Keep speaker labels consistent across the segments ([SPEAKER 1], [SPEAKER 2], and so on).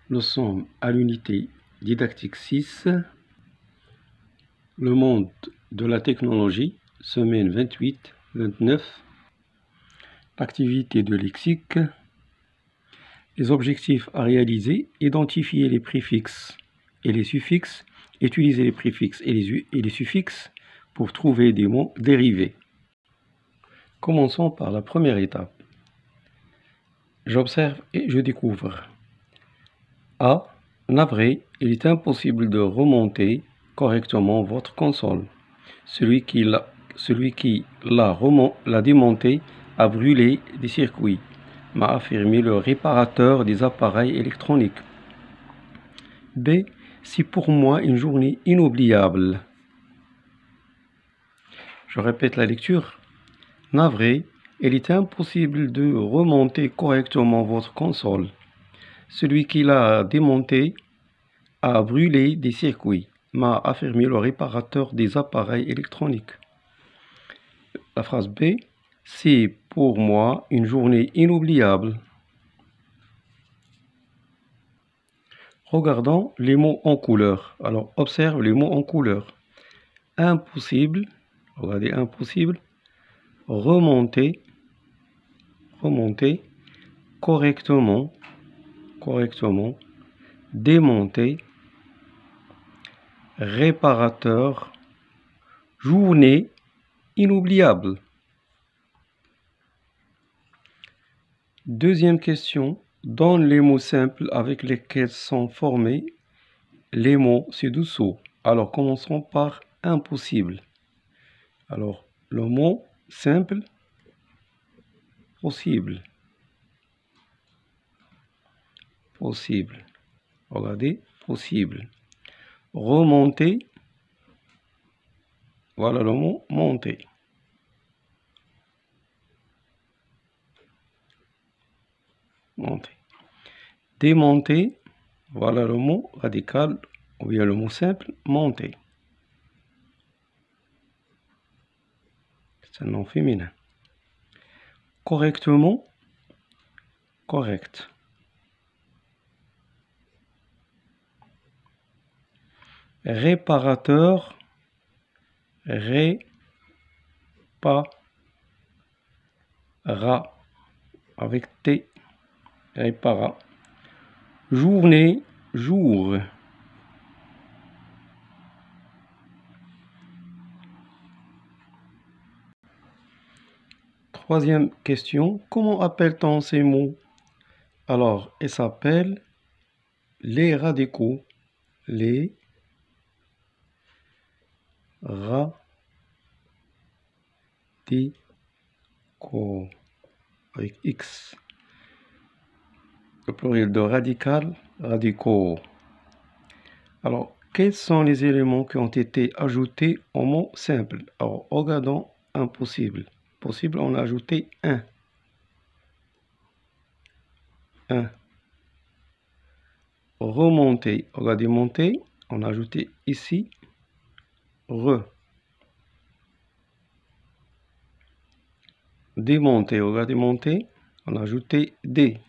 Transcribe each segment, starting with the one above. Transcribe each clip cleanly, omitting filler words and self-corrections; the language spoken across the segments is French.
[SPEAKER 1] Nous sommes à l'unité didactique 6, le monde de la technologie, semaine 28-29, activité de lexique, les objectifs à réaliser, identifier les préfixes et les suffixes, utiliser les préfixes et les suffixes pour trouver des mots dérivés. Commençons par la première étape. J'observe et je découvre. A. Navré, il est impossible de remonter correctement votre console. Celui qui l'a démonté a brûlé des circuits, m'a affirmé le réparateur des appareils électroniques. B. C'est pour moi une journée inoubliable. Je répète la lecture. Navré, il est impossible de remonter correctement votre console. Celui qui l'a démonté a brûlé des circuits, m'a affirmé le réparateur des appareils électroniques. La phrase B, c'est pour moi une journée inoubliable. Regardons les mots en couleur. Alors, observe les mots en couleur. Impossible, regardez, impossible. Remonter, correctement, démonter, réparateur, journée inoubliable. Deuxième question, donne les mots simples avec lesquels sont formés les mots ci-dessous. Alors, commençons par impossible. Alors, le mot simple, possible. Regardez, possible. Remonter, voilà le mot monter. Démonter, voilà le mot radical, ou bien le mot simple, monter. C'est un nom féminin. Correctement, correct. Réparateur, avec T, répara. Journée, jour. Troisième question, comment appelle-t-on ces mots? Alors, ils s'appellent les radicaux. Les radicaux avec X. Le pluriel de radical, radicaux. Alors, quels sont les éléments qui ont été ajoutés au mot simple? Alors, regardons impossible. Possible, on a ajouté un. Remonter, regardez monter, on a ajouté ici re. Démonter, regardez monter, on a ajouté D.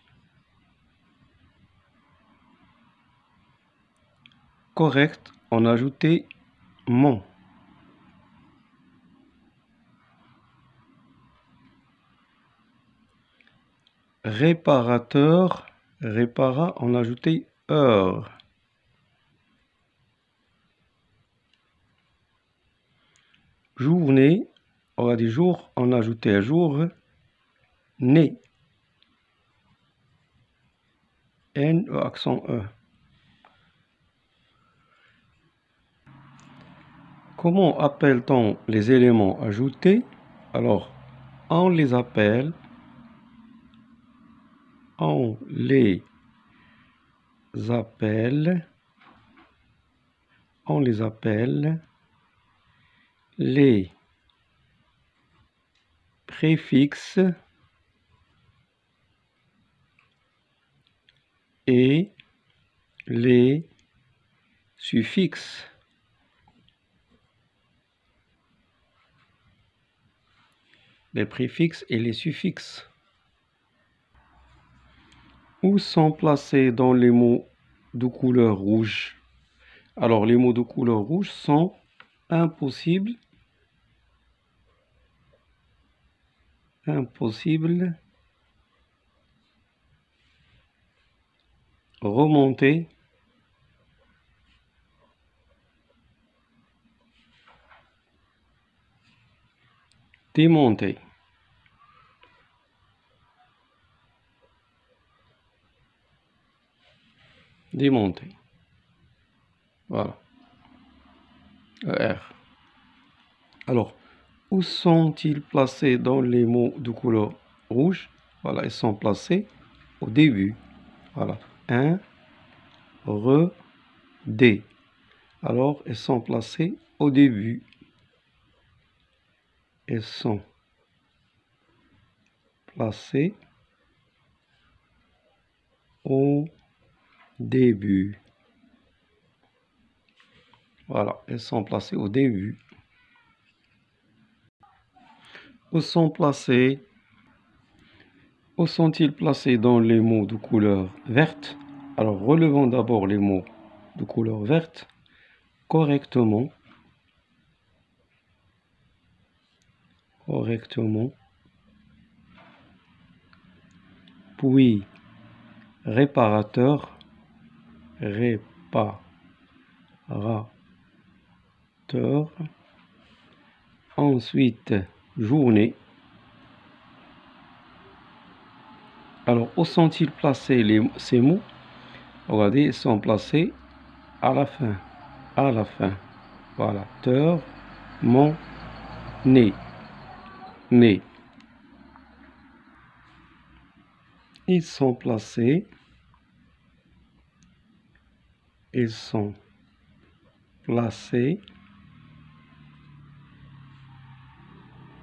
[SPEAKER 1] Correct, on a ajouté mon. Réparateur, répara, on a ajouté heure. Journée, on a des jours, on a ajouté un jour. Né, N, accent E. Comment appelle-t-on les éléments ajoutés? Alors, on les appelle les préfixes et les suffixes. Les préfixes et les suffixes. Où sont placés dans les mots de couleur rouge. Alors, les mots de couleur rouge sont impossibles, remonter, démonter. Démonter. Voilà. R. Alors, où sont-ils placés dans les mots de couleur rouge? Voilà, ils sont placés au début. Voilà. 1, re, D. Alors, ils sont placés au début. Ils sont placés au début. Voilà, ils sont placés au début. Où sont-ils placés dans les mots de couleur verte? Alors, relevons d'abord les mots de couleur verte correctement. Puis, réparateur. Ensuite, journée. Alors, où sont-ils placés ces mots? Regardez, ils sont placés à la fin. Voilà. Né. Ils sont placés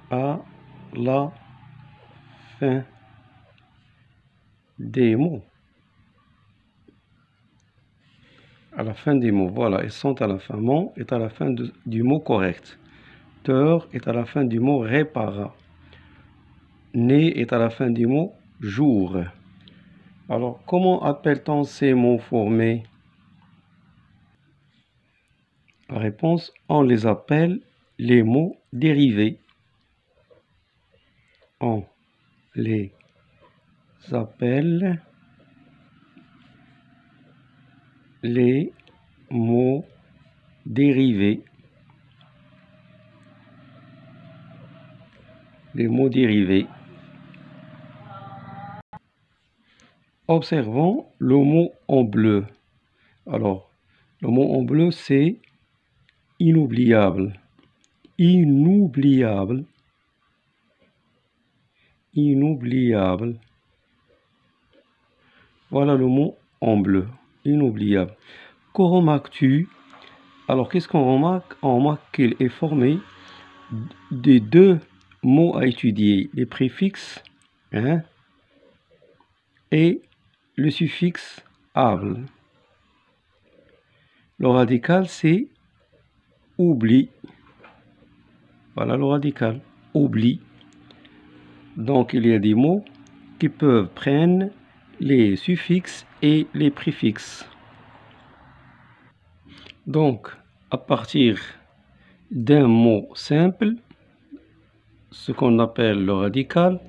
[SPEAKER 1] à la fin des mots. À la fin des mots, voilà, ils sont à la fin. Mon est à la fin du mot correct. Teur est à la fin du mot répara. Né est à la fin du mot jour. Alors, comment appelle-t-on ces mots formés? La réponse, on les appelle les mots dérivés. On les appelle les mots dérivés. Observons le mot en bleu. Alors, le mot en bleu, c'est inoubliable. Voilà le mot en bleu. Inoubliable. Que remarques-tu? Alors, qu'est-ce qu'on remarque? On remarque qu'il est formé de deux mots à étudier. Les préfixes et le suffixe able. Le radical, c'est oubli. Voilà le radical. Oubli. Donc, il y a des mots qui peuvent prendre les suffixes et les préfixes. Donc, à partir d'un mot simple, ce qu'on appelle le radical,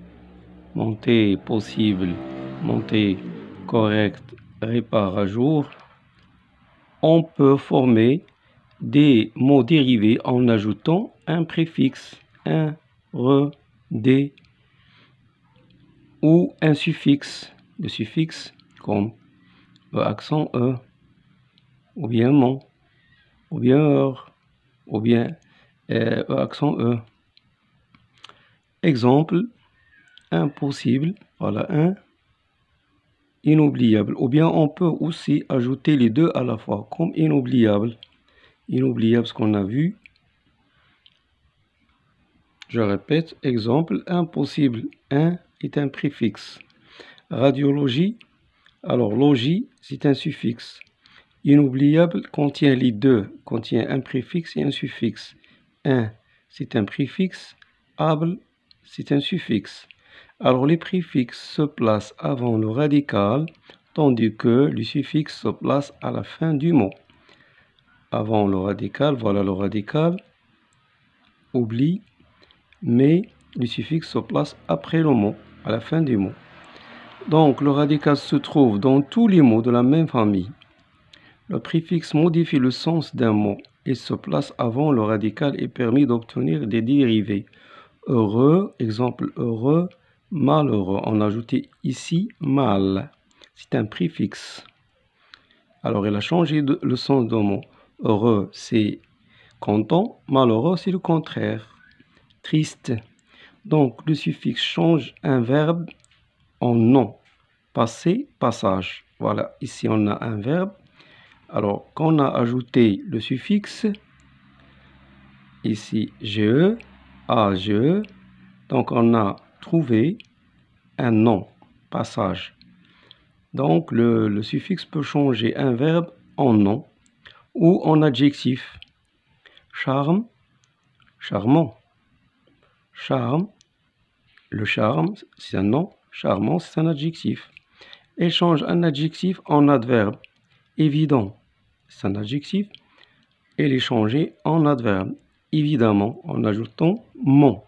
[SPEAKER 1] montée possible, montée correcte, répare à jour, on peut former des mots dérivés en ajoutant un préfixe, un, re, des, ou un suffixe, le suffixe comme accent E, ou bien mon, ou bien heure, ou bien accent E. Exemple, impossible, voilà un, inoubliable. Ou bien on peut aussi ajouter les deux à la fois, comme inoubliable. Inoubliable, ce qu'on a vu. Je répète, exemple, impossible. Un est un préfixe. Radiologie, alors logis, c'est un suffixe. Inoubliable contient les deux, contient un préfixe et un suffixe. Un, c'est un préfixe. Able, c'est un suffixe. Alors les préfixes se placent avant le radical, tandis que le suffixe se place à la fin du mot. Avant le radical, voilà le radical, oublie, mais le suffixe se place après le mot, à la fin du mot. Donc le radical se trouve dans tous les mots de la même famille. Le préfixe modifie le sens d'un mot. Il se place avant le radical et permet d'obtenir des dérivés. Heureux, exemple heureux, malheureux. On a ajouté ici mal. C'est un préfixe. Alors il a changé le sens d'un mot. Heureux, c'est content. Malheureux, c'est le contraire. Triste. Donc le suffixe change un verbe en nom. Passé, passage. Voilà, ici on a un verbe. Alors, quand on a ajouté le suffixe, ici GE, AGE, donc on a trouvé un nom, passage. Donc, le suffixe peut changer un verbe en nom ou en adjectif. Charme, charmant. Charme, le charme, c'est un nom. Charmant, c'est un adjectif. Et change un adjectif en adverbe. Évident, c'est un adjectif. Et les changer en adverbe, évidemment, en ajoutant mon.